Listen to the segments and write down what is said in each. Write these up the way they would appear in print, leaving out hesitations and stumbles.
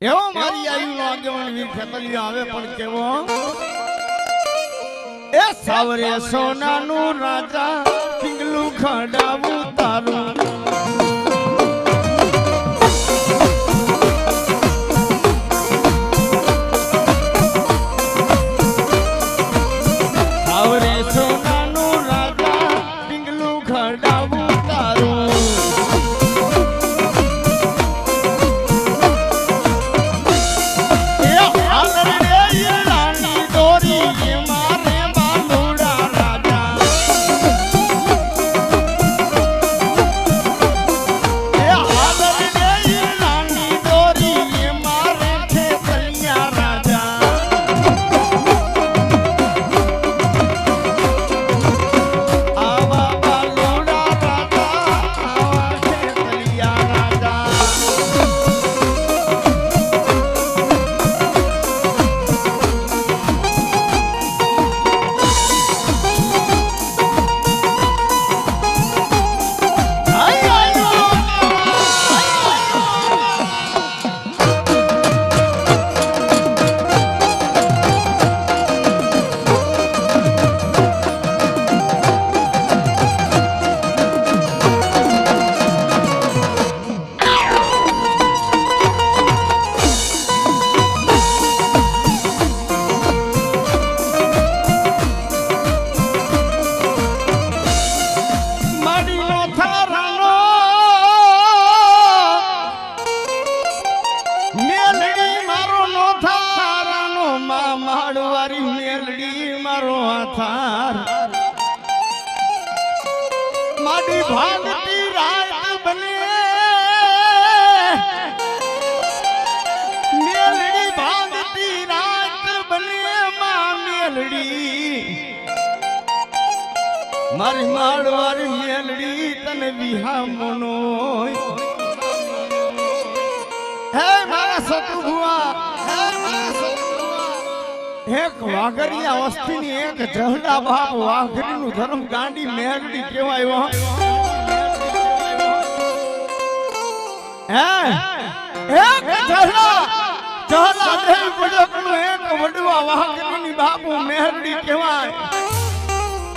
એવો મારી આયુનો આગેવાન વીર ખેતલિયો આવે પણ કેવો એ સાવરે સોનાનું રાજા પિંગલું ખડાવું તારું સાવરે સોનાનું રાજા પિંગલું ખડાવું તારું માડી ભાગતી રાત બને મેલડી ભાગતી રાત બને માં મેલડી મારી માડવારી મેલડી તને વિહામનો હે મારા સતુભુઆ હે મારા સતુભુઆ એક વાઘરિયા વસ્તીની એક જહડા બાપ વાઘરીનું ધર્મ ગાંડી મેરડી કહેવાય હે એક જહડા દેવ પડકનું એક વડવા વાઘરીની બાપુ મેરડી કહેવાય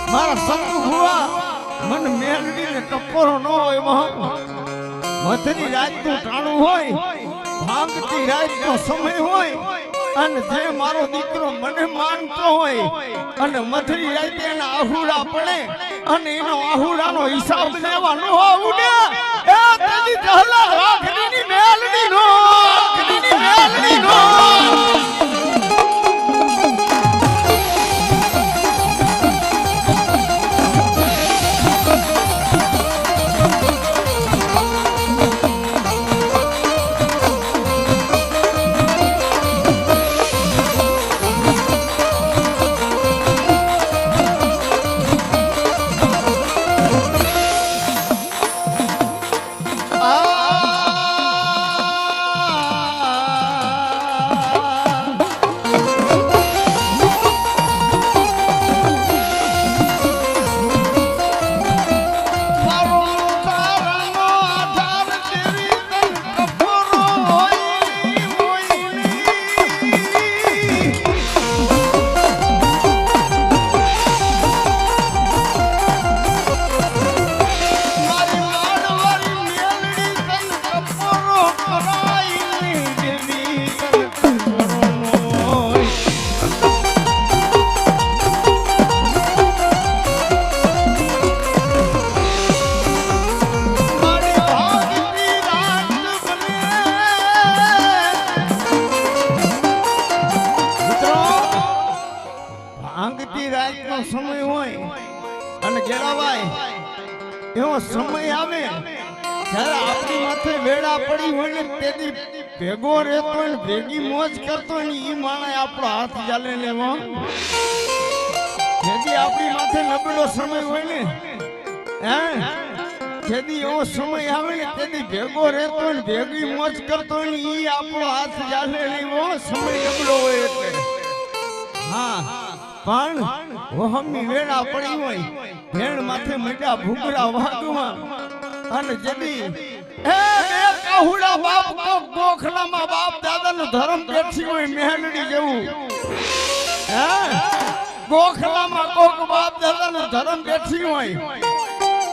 મારા સંતુ ભુવા મન મેરડીને ટપોરો ન હોય મધની રાતનું ટાણું હોય ભાંગતી રાતનો સમય હોય અને જે મારો દીકરો મને માનતો હોય અને મધરી રાતે એના આહુડા પડે અને એનો આહુડાનો હિસાબ લેવાનો હોવું ને એ તેની જહલા વાઘરીની મેલડી નો સમય હોય અને ગેરાવાય એવો સમય આવે જ્યારે આપણી માથે વેડા પડી હોય ને તેથી ભેગો રહેતો ને ભેગી મોજ કરતો ને ઈ માણે આપણો હાથ ચાલે લેવો જેથી આપણી માથે નબળો સમય હોય ને હે જેથી એવો સમય આવે ને તેથી ભેગો રહેતો ને ભેગી મોજ કરતો ને ઈ આપણો હાથ ચાલે લેવો સમય નબળો હોય એટલે હા પણ વહમની વેળા પડી હોય ભેણ માથે મજા ભૂગરા વાગવા અને જેદી એ બે કાહુડા બાપ ગોખલામાં બાપ દાદા દાદાનું ધર્મ બેઠી હોય મેલડી જેવું હે ગોખલામાં કોક બાપ દાદાનું ધર્મ બેઠી હોય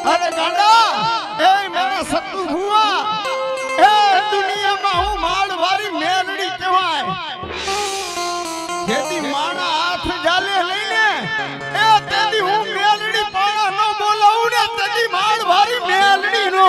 અરે ગાડા એ મારા સત્તુ ભુવા એ દુનિયામાં હું માળ વાળી મેલડી કહેવાય જેથી માણા હાથ જાલે લઈને એ તેદી હું મેલડી પાણા નો બોલાવું ને તેદી માળ વાળી મેલડી નો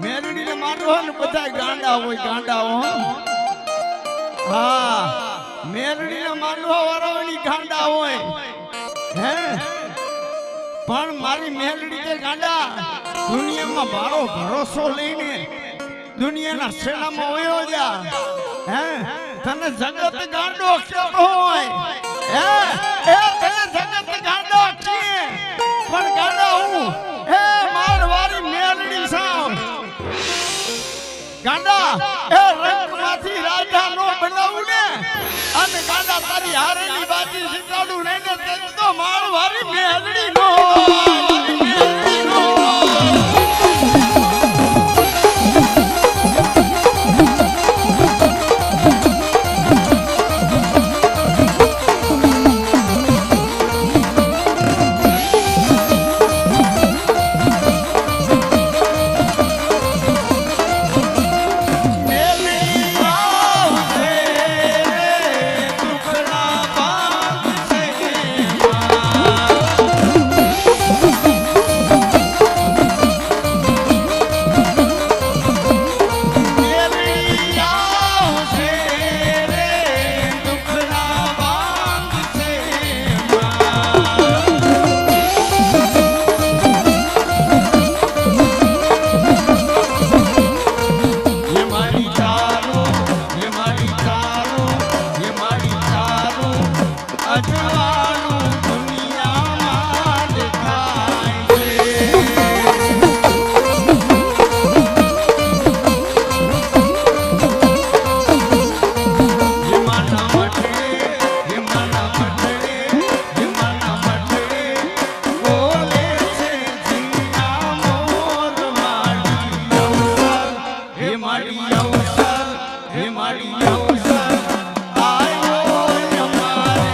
મેલડીને માનવો ને બધા ગાંડા હોય ગાંડા હો હા મેલડીને માનવા વાળાની ગાંડા હોય હે પણ મારી મેલડી કે ગાંડા દુનિયામાં મારો ભરોસો લઈને દુનિયાના સેનામાં વયો જા હે તને જગત ગાંડો કેતો હોય હે એ તને જગત ગાંડો કે પણ ગાંડા હું હે મારવારી મેલડી સાવ ગાંડા એ રંગમાંથી રાજા નો બનાવું ને અને ગાંડા તારી હારેની બાજી જીતાડું લઈને તે તો મારવારી મેલડી નો માડી અવસર હે માડી અવસર આયો અમારે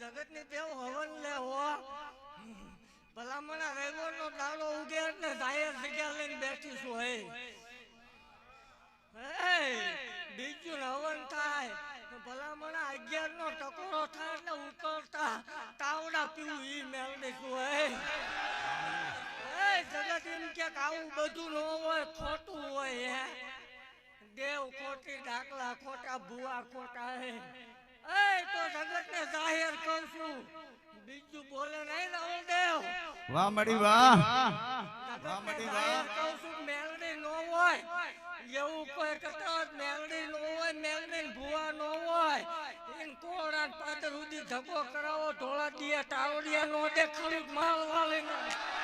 જગતની દેવ હવન લે હો ભલામણા રેવર નો દાડો ઉગે ને જાહેર જગ્યા લઈને બેઠી છું હે બીજું હવન થાય ભલામણા 11 નો ટકોરો થાય એટલે ઉકળતા તાવડા પીવું ઈ મેળવી છું હે જગત એમ કે આવું બધું ન હોય ખોટું હોય હે દેવ ખોટી દાખલા ખોટા ભુવા ખોટા હે તો જગત ને જાહેર કરું છું બીજું બોલે નહીં રાવણદેવ વાહ મડી વાહ વાહ મડી વાહ કહું છું મેલડી નો હોય એવું કોઈ કહેતો મેલડી નો હોય મેલડી ભુવા નો હોય ઇન કોડા પાદર સુધી ધક્કો કરાવો ઢોળા દિયા ટાવડિયા નો દેખાડી માલ વાળી મનાવું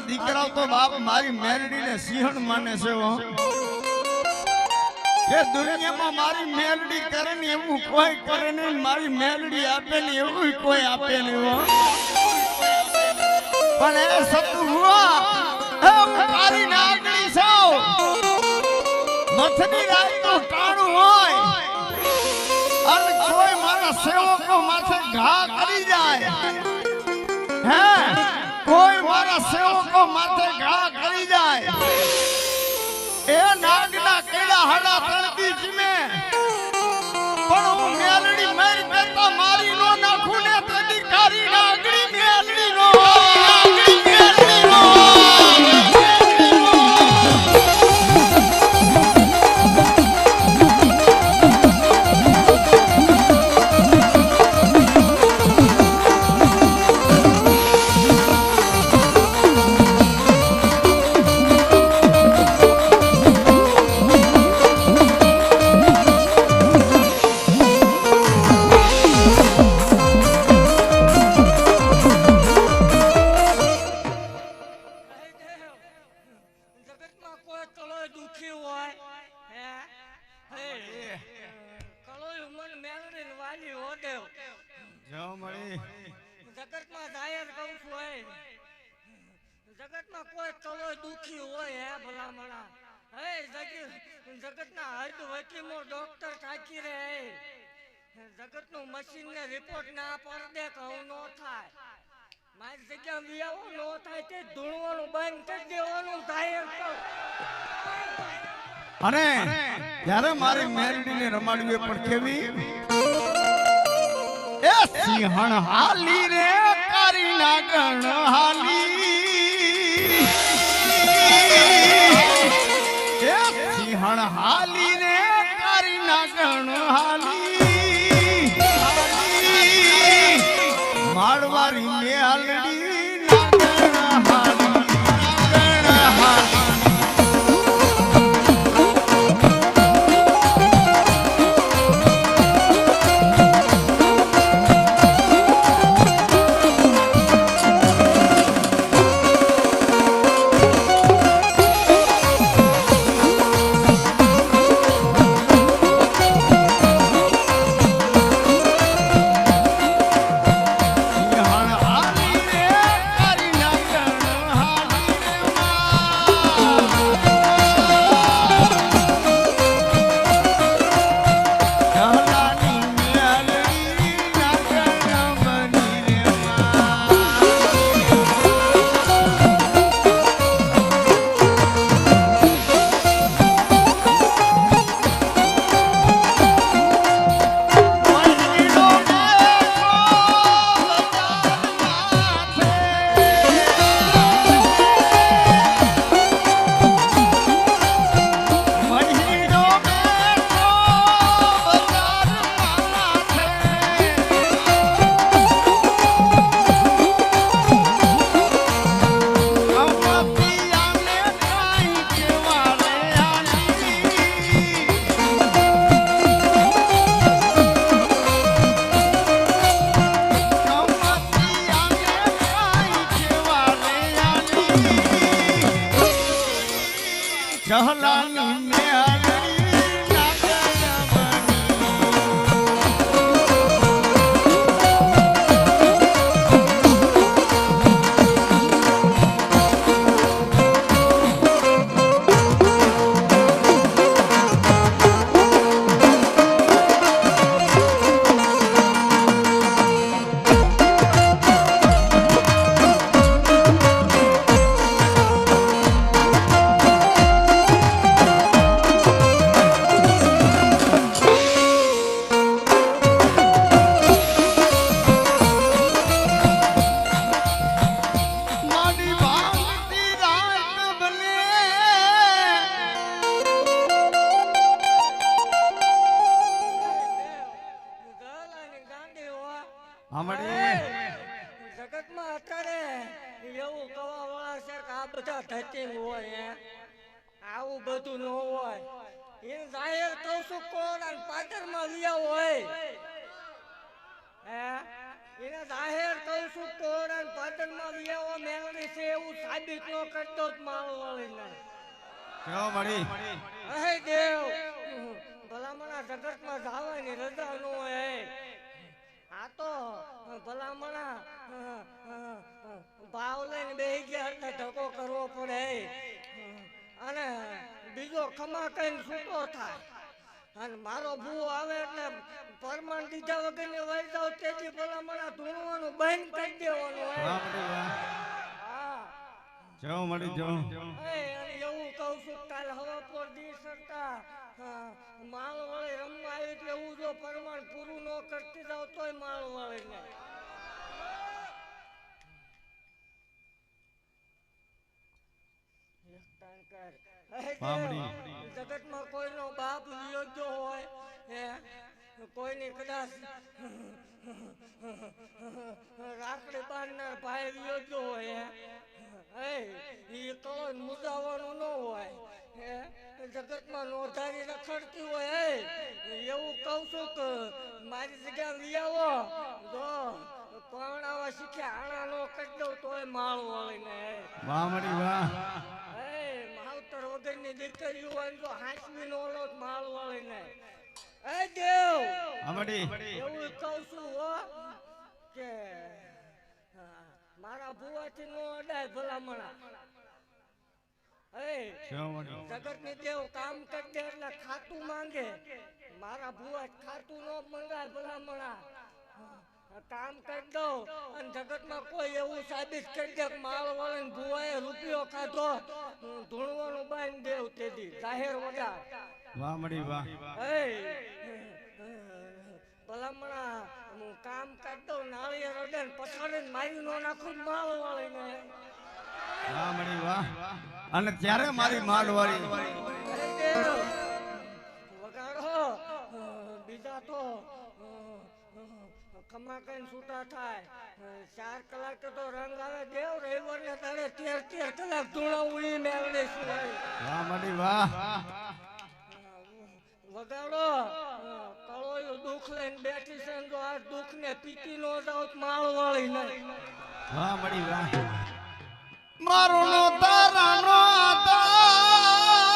દીકરાઓ તો બાપ મારી મેલડીને સિંહણ માને છે હો કે દુનિયામાં મારી મેલડી કરે ને એવું કોઈ કરે ને મારી મેલડી આપે ને એવું કોઈ આપે ને હો પણ એ સતું હુઆ એ મારી નાગણી છો મથની રાત તો ટાણું હોય અને કોઈ મારા સેવકો માથે ઘા કરી જાય હે કોઈ મારા સેવકો માથે ઘા કરી જાય એ નાગના કેડા હાડા તણતી જીમે પણ હું મેલડી મર બેટા મારી નો નાખું ને તેની કારી નાગણી મેલડી નો જગતમાં કોઈ કલો દુખી હોય હે ભલામણા હે જગતના હર્દ વકીમો ડોક્ટર થાકી રહે જગતનું મશીન ને રિપોર્ટ ના પડદે કહું નો થાય મારી જગ્યા વિયાવો નો થાય તે ધૂણવાનું બંધ કરી દેવાનું જાહેર કહું અને જ્યારે મારી મેલડીને રમાડવી પણ કેવી એ સિંહણ હાલી રે કારી નાગણ હાલી એ સિંહણ હાલી રે કારી નાગણ હાલી માળવારી મેલડી નાગણ હાલી નાગણ હાલી જગતમાં અત્યારે એવું કવા વાળા છે કે આ બધા ધતિંગ હોય આવું બધું ન હોય એ જાહેર કહું છું કોણ પાદરમાં વિયા હોય હે એને જાહેર કહું છું કોરા પાટણમાં વિયાવો મેળવી છે એવું સાબિત નો કરતો જ માળો વાળીને કેવો મળી હે દેવ ભલામણા જગતમાં જવાની રજા નો હે આ તો ભલામણા ભાવ લઈને બેહી ગયા એટલે ધક્કો કરવો પડે અને બીજો ખમા કઈને છૂટો થાય અને મારો ભૂ આવે એટલે પરમાણ દીધા વગર ને વહી જાવ તેથી ભલામણા ધૂણવાનું બંધ કરી દેવાનું વાહ મળી વાહ હા કેવો મળી જો અને એવું કહું છું કાલ હવા પર દી સરતા માળ વાળી રમવા આવી એટલે એવું જો પરમાણ પૂરું ન કરતી જાવ તોય માળ વાળી ને જગતમાં કોઈનો બાપ યોગ્ય હોય કોઈની કદાચ રાખડી બાંધનાર ભાઈ યોગ્ય હોય એ કળો મુદાવાનું ન હોય જગતમાં નોંધારી રખડતી હોય એવું કહું છું કે મારી જગ્યા લઈ આવો જો પરણાવા શીખ્યા આણા નો કરી દઉં તોય માળ વળીને વાહ મળી વાહ માવતર વગરની દીકરીઓ હોય તો હાંસવી નો ઓલો માળ વળીને એ દેવ અમડી એવું કહું છું હો કે મારા ભુવાથી નો અડાય ભલામણા જગત ની દેવ કામ કરી દે એટલે ખાતું માંગે મારા ભુવા ખાતું નો મંગાય ભલામણા કામ કરી દો અને જગતમાં કોઈ એવું સાબિત કરી દે માળ વાળીને ભુવાએ રૂપિયો ખાધો ધૂણવાનું બાંધી દેવ તેથી જાહેર વગર વાહ મળી વાહ ભલામણા હું કામ કરી દઉં નાળિયેર અડે પછાડીને મારી નો નાખું માળ વાળીને વાહ મળી વાહ અને ત્યારે મારી માલ વાળી વગાડો બીજા તો ખમા કઈને છૂટા થાય 4 કલાક તો રંગ આવે દેવ રવિવાર ને તારે 13 કલાક ધૂણાવું ઈ મેળવે છે વાહ મળી વાહ વગાડો કળોયું દુઃખ લઈને બેઠી છે જો આ દુઃખ ને પીતી નો જાવ માળ વાળી નહીં વાહ મળી વાહ મારો નો તારાનો આધાર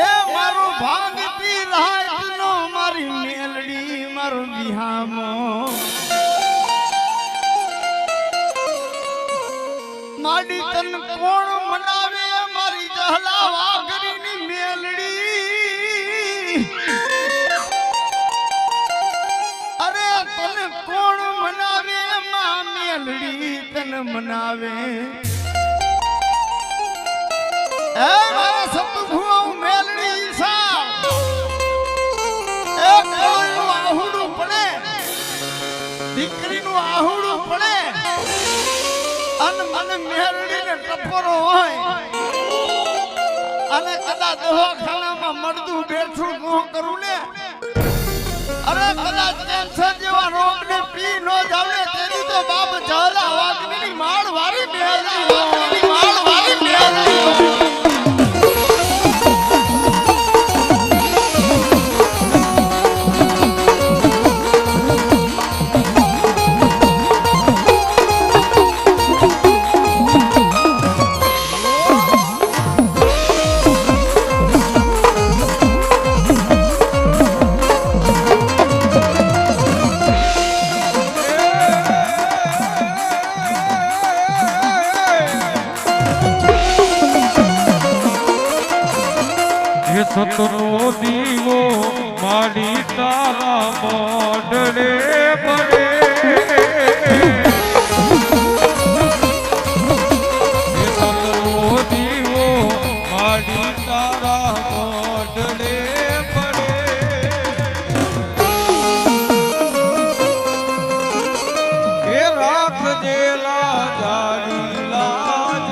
એ મારો ભાગતી રાતનો મારી મેલડી મારો વિહામો માડી તન કોણ મનાવે મારી જહલા વાઘરીની મેલડી અરે તન કોણ મનાવે માં મેલડી તન મનાવે એ મારા સતભુઓ મેલડી સા એ કોઈનું આહુડું પડે દીકરીનું આહુડું પડે અન મન મેલડીને ટપોરો હોય અને કદાચ દવાખાનામાં મળતું બેઠું કોણ કરું ને અરે કદાચ કેન્સર જેવા રોગને પી ન જાવે તેની તો બાપ જહલા વાગની માળ વારી મેલડી માળ વારી મેલડી સતનો દીવો મારી તારા મોઢડે પડે સતનો દીવો મારી તારા મોઢડે પડે એ રાખજે લાજારી લાજ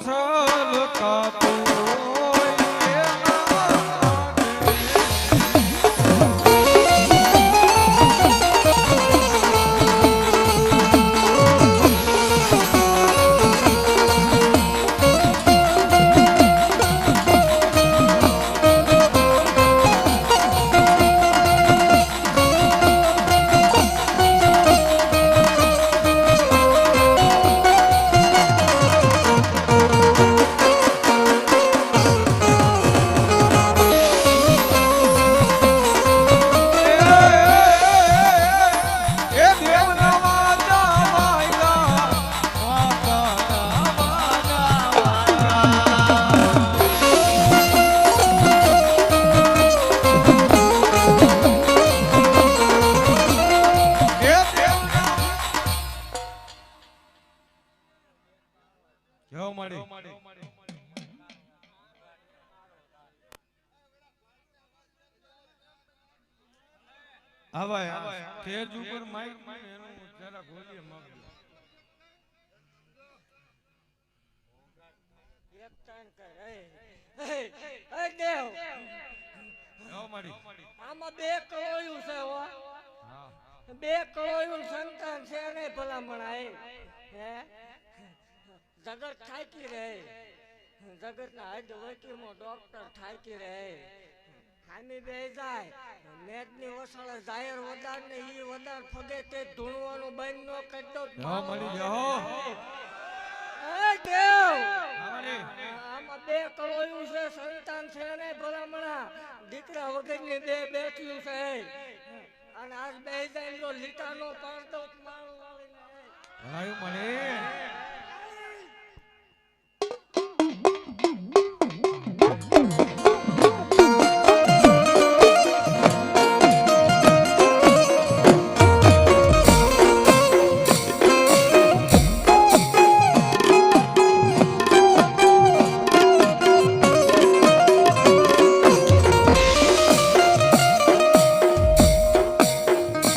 છલકાતું હોય એના એ દેવના વાજા વાયલા વાતાના વાજા એ દેવના કેવો મળી આવાય સ્ટેજ ઉપર માઈક માં એનું જરા ગોલીએ માગજો એક કાન કર એ દેવ કેવો મળી આમાં બે કળોયું છે હો હા બે કળોયું સંતાન છે ને ભલામણા હે જગત થાકી રહે જગતના હદ વકીમો ડોક્ટર થાકી રહે હામી બે જાય મેદની વસળ જાહેર વદાર ને ઈ વદાર ફગે તે ધૂણવાનું બંધ નો કરી દો કેવો મળી જાઓ એ દેવ આવડી આમાં બે કળોયું છે સંતાન છે ને ભલામણા દીકરા વગરની બે બેઠ્યું છે અને આજ બે જાય તો લીટાનો પાડતો મારું વાળીને ભલાયું મળી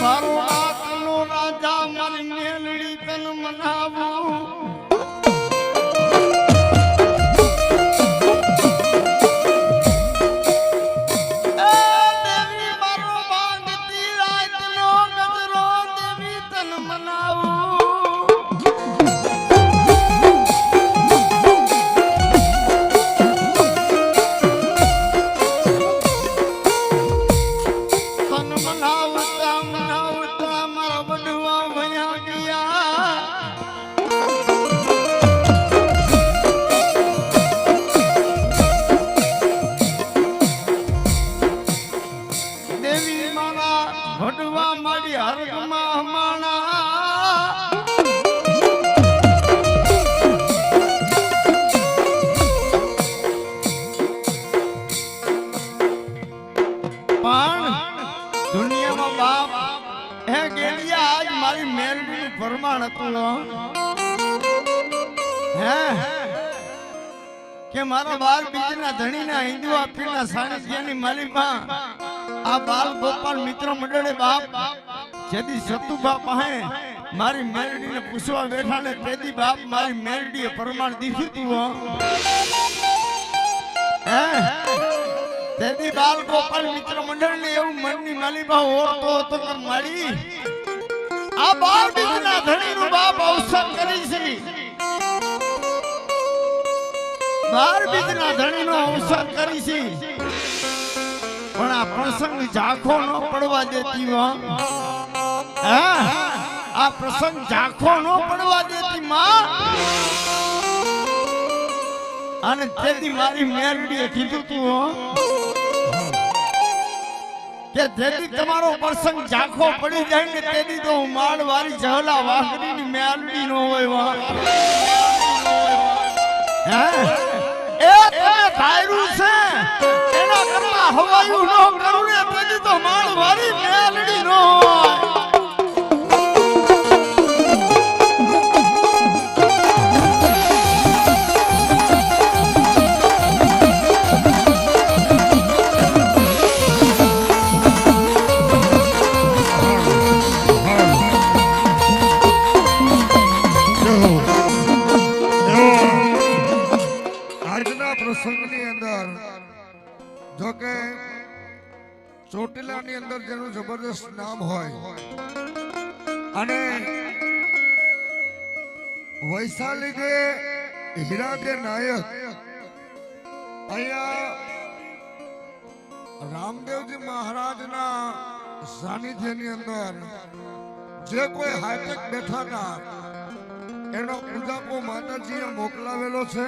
મારો આંખનો રાજા મારી મેલડી તન મનાવું એ દેવી મારો માંગતી રાતનો ગજરો દેવી તન મનાવું તન મનાવતા મનાવતા મારા બડવા ભયા ગયા દેવી મારા ભડવા મારી હરગમાં હમાણા પણ દુનિયામાં બાપ હે ગેલિયા આજ મારી મેલડીનું ફરમાન હતું લો. હે કે મારા બાર બીજના ધણીના હિન્દુ આપીના સાનિધ્યની માલિકમાં આ બાલ ગોપાલ મિત્ર મંડળે બાપ જેદી સતુભા પાસે મારી મેલડીને પૂછવા બેઠા ને તેદી બાપ મારી મેલડીએ ફરમાન દીધું તું હો. હે તેદી બાલ ગોપાલ મિત્ર મંડળ ને એવું મનની માલિકા ઓળતો હતો કે મારી આ બાર બીજના ધણીનું બાપ અવસર કરી છે. બાર બીજના ધણીનો અવસર કરી છે પણ આ પ્રસંગ ઝાંખો ન પડવા દેતી હો. હા આ પ્રસંગ ઝાંખો ન પડવા દેતી માં. અને તેથી મારી મેરડીએ કીધું તું હો કે જેથી તમારો પ્રસંગ ઝાંખો પડી જાય ને તેથી તો હું માળવાળી જહલા વાઘડીની મેરડી નો હોય વા. હે એ તમે ધાર્યું છે એના કરતા હવાયું ન કરું ને તેથી તો માળવાળી મેરડી નો હોય. ગામની અંદર જેનું જબરદસ્ત નામ હોય અને વૈશાલી કે હીરા કે નાયક અહીંયા રામદેવજી મહારાજના સાનિધ્યની અંદર જે કોઈ હાઈટેક બેઠા હતા એનો પૂજાપો માતાજીએ મોકલાવેલો છે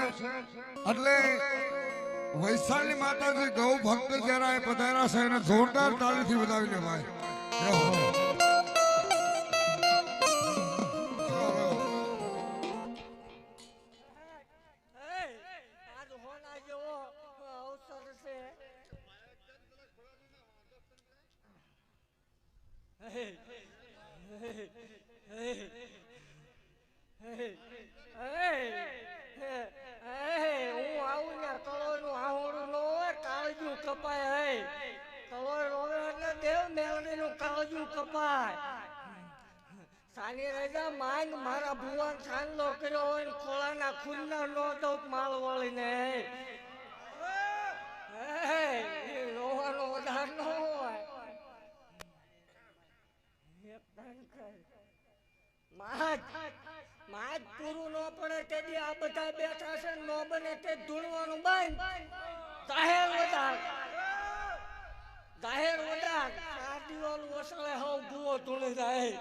એટલે વૈશાલી માતાજી ગૌ ભક્ત જયારે પધાર્યા છે એને જોરદાર તાળીથી વધાવી લેવાય. આજ હોના જેવો અવસર છે. હું આવું ને કલોયનું આહોડું ન હોય, કાળજું કપાય. કલોય રોવે એટલે દેવ મેળવીનું કાળજું કપાય. સાની રજા માંગ મારા ભુવન સાંજલો કર્યો હોય ને ખોળાના ખૂનના નો દઉં માલ વળીને. રોવાનો વધાર ન હોય. માજ પૂરું ન પડે તે દી આ બધા બેઠા છે, ન બને તે ધૂણવાનું બંધ. જાહેર વધાર આ દિવાલ વસળે હવ ભૂવો ધૂણી જાય.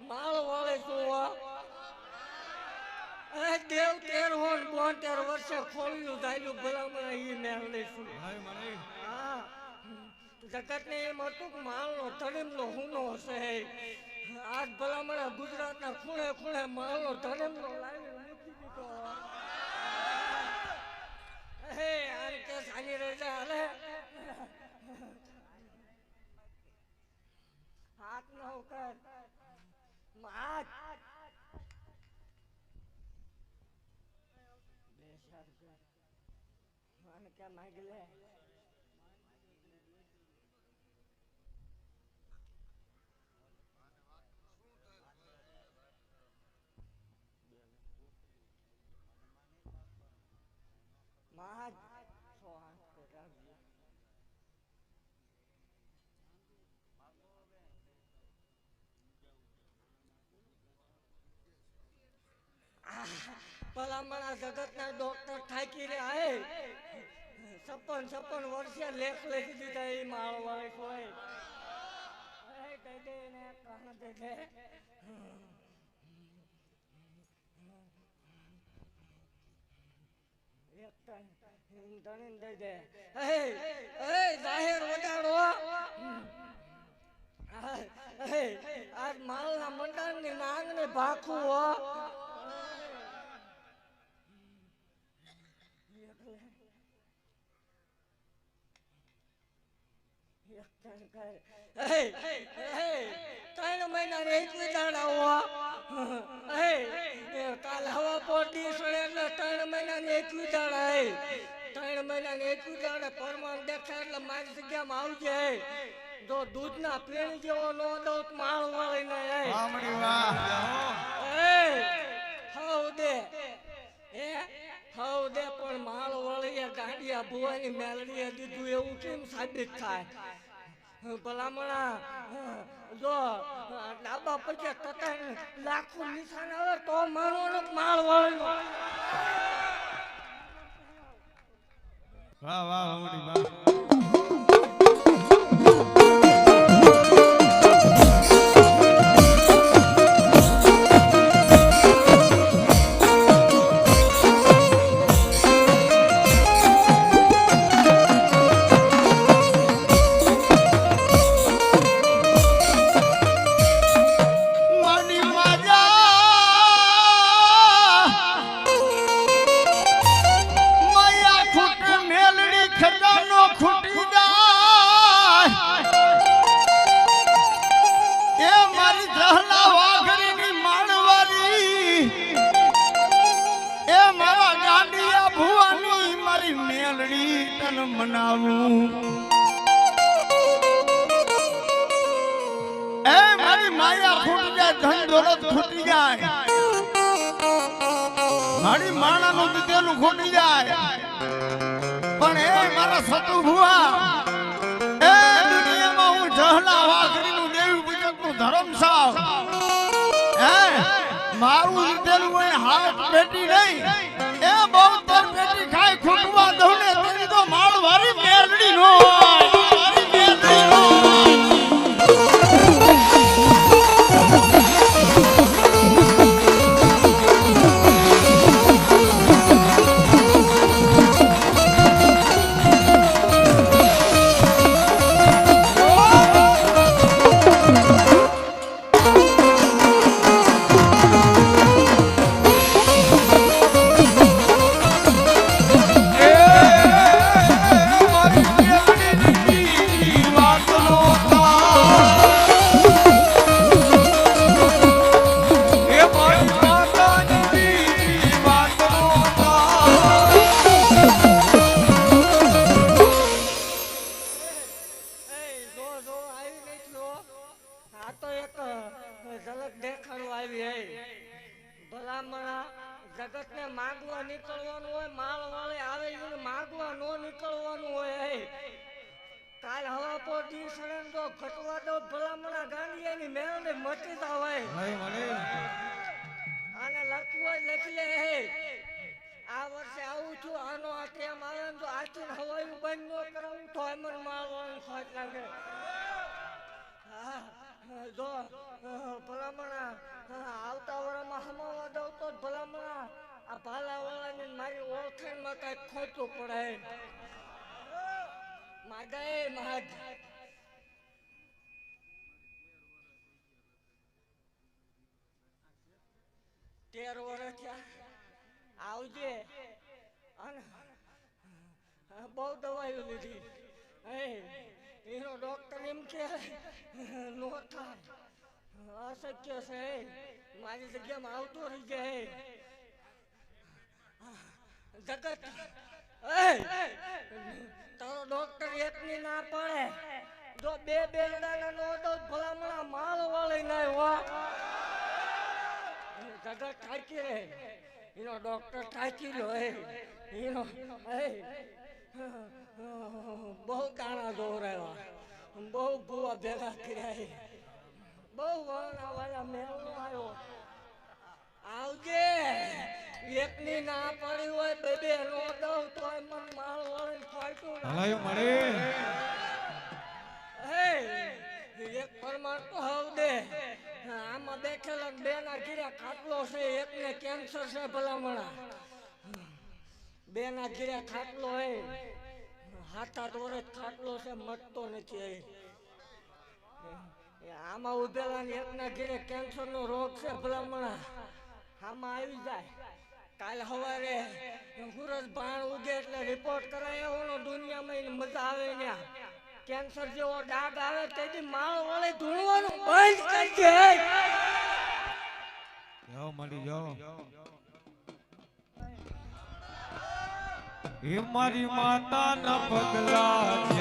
માળ વાળે તું દેવ 13 વર્ષે ખોલ્યું ધાર્યું ભલામણ ઈ મેળવીશું. હા, જગત ને એમ હતું કે માળનો ધડીમનો હુનો હશે. આજ ભલામણ ગુજરાતના ખૂણે ખૂણે માળનો ધડીમનો લાવી મૂકી દીધો. આમ કે સાની રજા હાલે હાથ ન કર માત મને ક્યાં માંગી લે. માત સો હાથ રાખજો. ભલામણા જગતના ડોક્ટર થાકી રહ્યા. 56 વર્ષે લેખ લખી દીધા એ માળ વાળે કોઈ. જાહેર વગાડો. આ માળના મંડળની નાંગને ભાખું હો. ત્રણ મહિના રેચવી દાડા કાલ હવા પોટી સડે એટલે 3 મહિના ને 21 દાડા. 3 મહિના ને 21 દાડા પરમાન દેખાય એટલે મારી જગ્યામાં આવજે. જો દૂધના પીણ જેવો નો દઉં માળ વાળીને હવ દે પણ માળ વાળી ગાંડિયા ભુવાની મેલડીએ દીધું એવું કેમ સાબિત થાય? ભલામણા જો ડાબા પછી તથા લાખો નિશાન આવે તો મારવાનો માળ વાળીનો. વાહ વાહ હમણી વાહ. મનાવું એ મારી માયા ખૂટી જાય, ધન દોલત ખૂટી જાય, મારી માણાનું દીધેલું ખૂટી જાય, પણ એ મારા સતુ ભુવા એ દુનિયામાં હું જહના વાઘરીનું દેવી પૂજકનું ધર્મ સાવ મારું લીધેલું હોય હાથ પેટી નહીં એ બહુ તર પેટી ખાય ખૂટવા દઉં ને તેની તો માળ વારી મેરડી નો જગત ને માગવા નીકળવાનું હોય માલ વાળે આવે એને માગવા નો નીકળવાનું હોય કાલ હવા પર દી સળન તો ઘટવા દો ભલામણા ગાંડિયાની મેળને મટી તા હોય આને લખવું હોય લખી લે આ વર્ષે આવું છું આનો આ ટેમ આવે ને તો આથી હવાયું બંધ ન કરાવું તો એમ મારવાનું ખોટ લાગે જો ભલામણા આવતા વર્ષમાં હમાવા દઉં તો ભલામણા આ ભાલા વાળાને મારી ઓળખાણમાં કઈ ખોટું પડે માગાએ માગ 13 વર્ષ થયા આવજે અને બહુ દવાઈઓ લીધી એનો ડોક્ટર એમ કે નો થાય અશક્ય છે મારી જગ્યામાં આવતો રહી જાય જગત તારો ડોક્ટર એકની ના પડે જો બે દાડા નો દો ભલામણા માલ વાળી ના વા જગત થાકી રહે એનો ડોક્ટર થાકી લો એનો બહુ દાણા દોરાયા બહુ ભૂવા ભેગા કર્યા બહુ વાળા વાળા મેળો આવ્યો આવજે એકની ના પડી હોય બે નો દઉં તો મન માલ વાળે ફાટું હલાયો મળે એક પરમાર તો હવ દે આમાં બેઠેલા બે ના ઘીરા ખાટલો છે એકને કેન્સર છે ભલામણા બે ના ઘીરા ખાટલો હે 7-8 વર્ષ ખાટલો છે મટતો નથી આમાં ઉભેલા ને એકના ઘીરે કેન્સર નો રોગ છે ભલામણા આમાં આવી જાય કાલ સવારે સૂરજ ભાણ ઉગે એટલે રિપોર્ટ કરાય એવો દુનિયામાં મજા આવે ને કેન્સર જેવો ડાઘ આવે તેથી માળ વળે ધૂળવાનું બંધ કરી દે જાઓ મળી જાઓ એ મારી માતા ના પગલા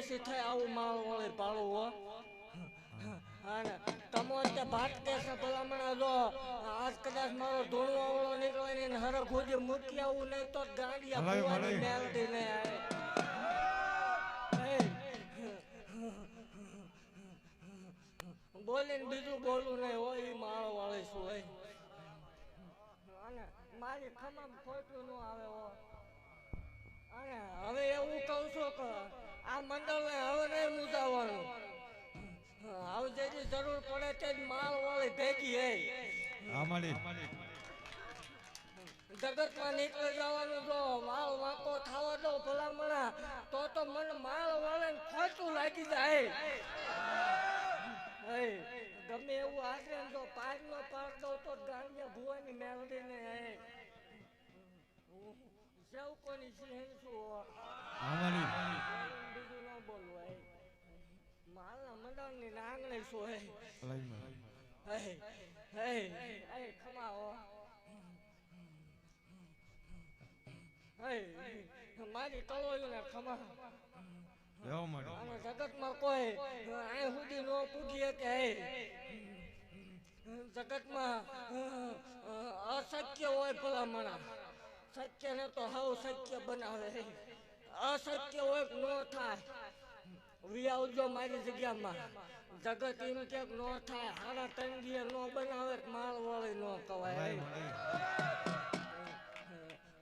પાછી થાય આવું માળ વાળી પાડું હો અને તમો તે ભાટકે છે ભલામણા જો આજ કદાચ મારો ધૂણો આવડો નીકળે ને હરખ ખોજી મૂકી આવું નહીં તો ગાંડિયા ભલાઈ, ભુવાની ભલાઈ. મેલડી નહીં આવે બોલીને બીજું બોલું નહીં હોય ઈ માળ વાળી શું હોય અને મારી ખમામ ખોટું ન આવે હો અને હવે એવું કહું છું કે આ મંડળને હવે નહીં મુદાવાનું હવે જેની જરૂર પડે તે જ માળ વાળી ભેગી હે અમારી જગતમાં નીકળી જવાનું જો માળ વાંકો થવા દો ભલામણા તો મને માળ વાળે ખોટું લાગી જાય હે ગમે એવું આશરે ને તો પાર નો પાર દો તો ગાંડિયા ભુવાની મેલડી ને હે સૌ કોની સિંહ શું અમારી બીજું ન બોલવું હે માલના મંડળની નાંગણી શું હે હે હે હે ખમાઓ હે મારી કળોયું ને ખમા એવો મળે અને જગતમાં કોઈ અહીં સુધી ન પૂછીએ કે હે જગતમાં અશક્ય હોય ભલામણા શક્ય ને તો હવ શક્ય બનાવે અશક્ય હોય ન થાય વિયાવજો મારી જગ્યામાં જગત એમ કે ન થાય હાડા તંગીએ ન બનાવે માળ વાળી ન કવાય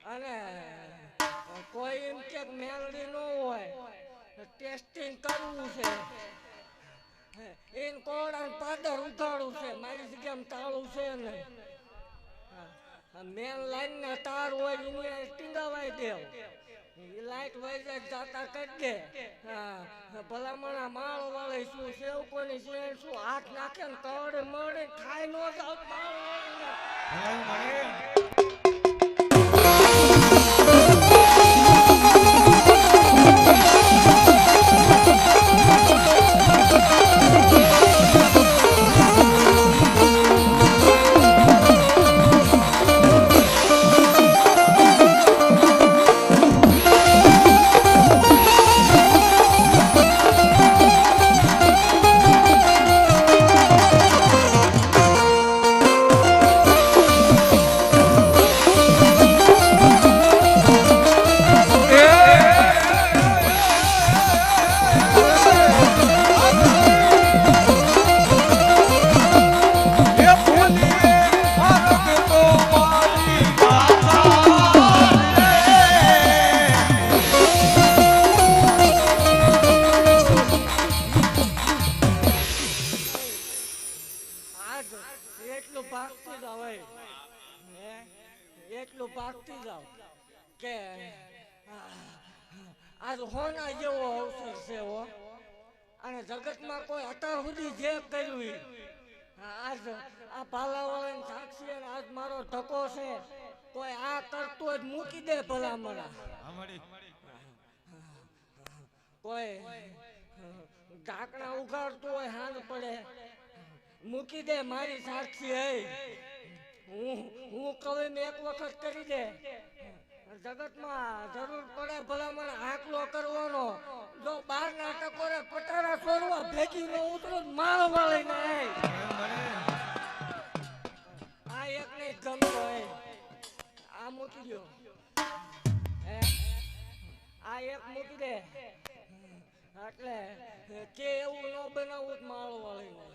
અને કોઈ એમ કે મેલડી ન હોય ટેસ્ટિંગ કરવું છે એન કોડાને પાદર ઉઘાડવું છે મારી જગ્યામાં તાળું છે ને મેન લાઈન ને તાર હોય એને ટીંગાવાઈ દેવ લાઈટ વહી જાતા કરી દે ભલામણા માળ વાળી શું સેવ કોની છે શું હાથ નાખે ને કવડે મળે ખાઈ ન જાવ માળ વાળી એટલું ભાગતી જાવ કે આજ હોના જેવો અવસર છે હો અને જગતમાં કોઈ અત્યાર સુધી જે કર્યું આજ આ પાલાવાળાની સાક્ષી અને આજ મારો ધક્કો છે કોઈ આ કરતું જ મૂકી દે ભલામણા કોઈ ઢાંકણા ઉગાડતું હોય હાંજ પડે મૂકી દે મારી સાક્ષી હે હું કવિ ને એક વખત કરી દે જગતમાં જરૂર પડે ભલામણ આકલો કરવાનો જો બાર ના ટકોરે પટારા છોડવા ભેગી નો ઉતરો માળ વાળી ને આ એક ને ગમતો હે આ મૂકી દો આ એક મૂકી દે એટલે કે એવું ન બનાવવું માળ વાળી ને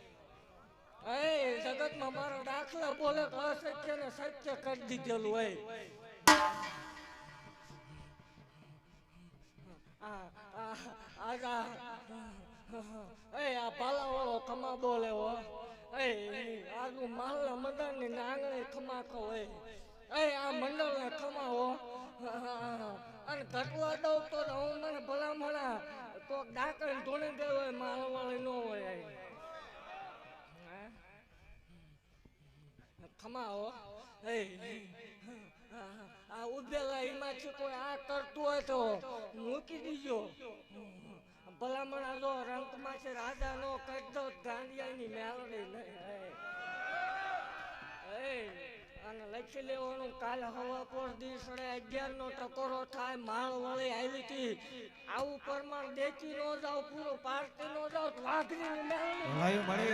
જગતમાં મારો દાખલા બોલે તો અશક્ય ને શક્ય કરી દીધેલું હોય આ પાલાવાળો ખમા બોલે હો આજુ માલના મંડળની નાંગણી ખમાખો હોય આ મંડળને ખમાવો અને ઘટવા દઉં તો હું મને ભલામણા કોક ડાકણ ધોણી ગયો હોય માલવાળી ન હોય ખમાવો આ ઉભેલા એમાંથી કોઈ આ કરતું હોય તો મૂકી દીજો ભલામણા જો રંગમાંથી રાજા નો કરી દો ગાંડિયાની મેલડી નહીં અને લખી લેવાનું કાલે હવા પર દિવસે 11 નો ટકોરો થાય માળ વળી આવી હતી આવું પ્રમાણ દેખી નો જાવ પૂરો પાર્ટી નો જાવ વાઘરી મેળવી ભાઈ મળે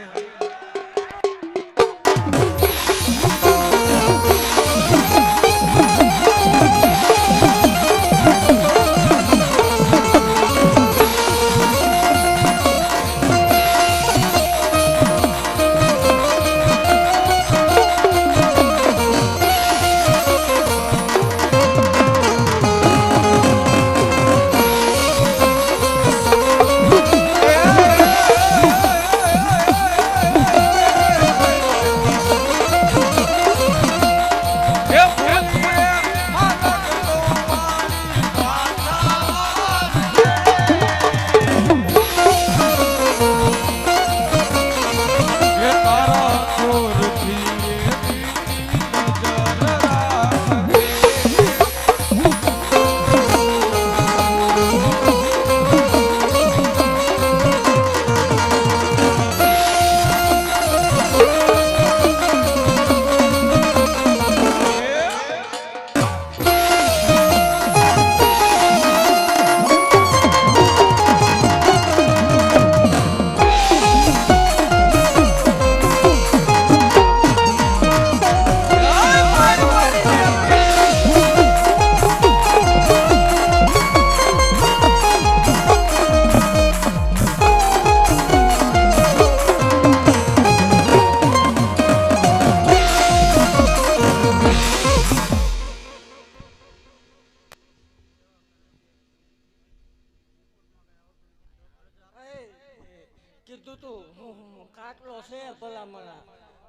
કીધું તું કાટલો છે ભલામણા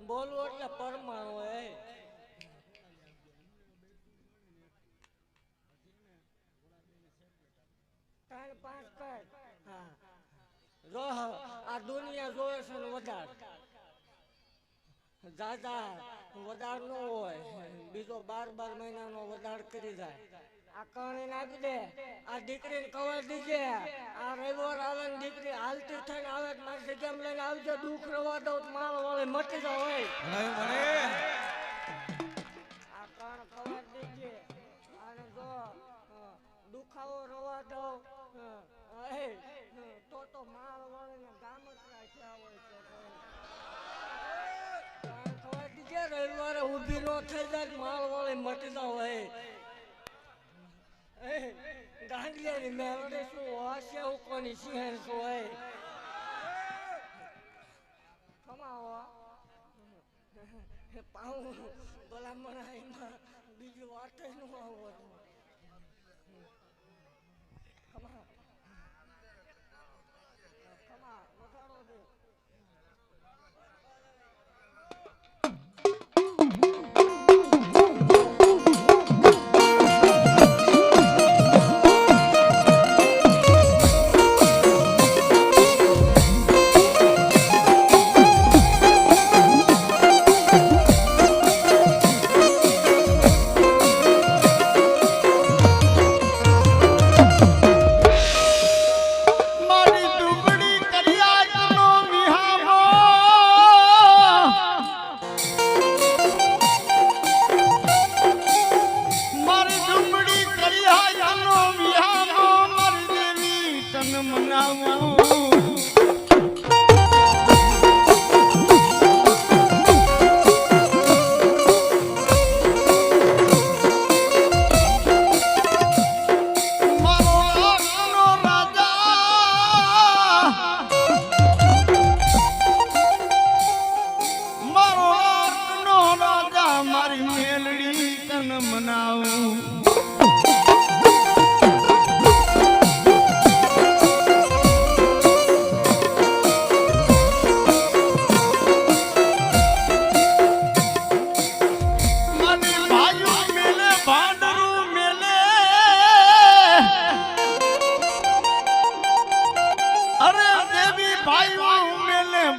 બોલવું એટલે પરમાણુ હે 3-5 કર હા જો આ દુનિયા જોવે છે ને વધાર દાદા વધાર નો હોય બીજો 12 મહિનાનો વધાર કરી જાય આ કણી નાખી દે આ દીકરીને કવર દીજે આ રવિવાર આવે ને દીકરી હાલતી થઈને આવે મારી જગ્યામાં લઈને આવજો દુઃખ રવા દઉં માળ વાળે મટી જાવ હોય આ કણ કવર દીજે અને જો દુખાવો રવા દઉં તો માળ વાળીને ગામ જ રાખ્યા હોય છે કવર દીજે રવિવારે ઊભી નો થઈ જાય માળ વાળે મટી જાવ હોય ગાંડિયાની મેળવડે શું હશે કોની સિંહણ શું હોય કમાવો પાઉં ભલામણા એમાં બીજું વાત ન આવો કમા વધારો દે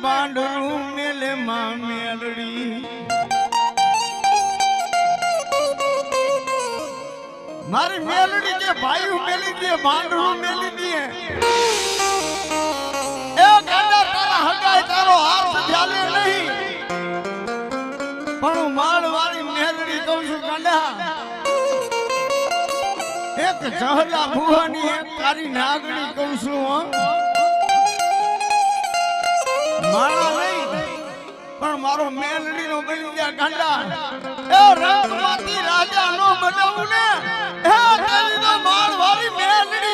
બાંડરું મેલે માં મેલડી મારી મેલડી કે ભાઈ મેલી દે બાંડરું મેલી દે એ ગાડા તારા હગાઈ તારો હાથ ચાલે નહીં પણ માળ વાળી મેલ એક જહલા ભુવાની એક તારી નાગણી કહું છું હો મારા નહીં પણ મારો મેલડીનો બની ગયા ગાંડા એ રંગમાંથી રાજા નો બનાવું ને એ તેની તો માર વાળી મેલડી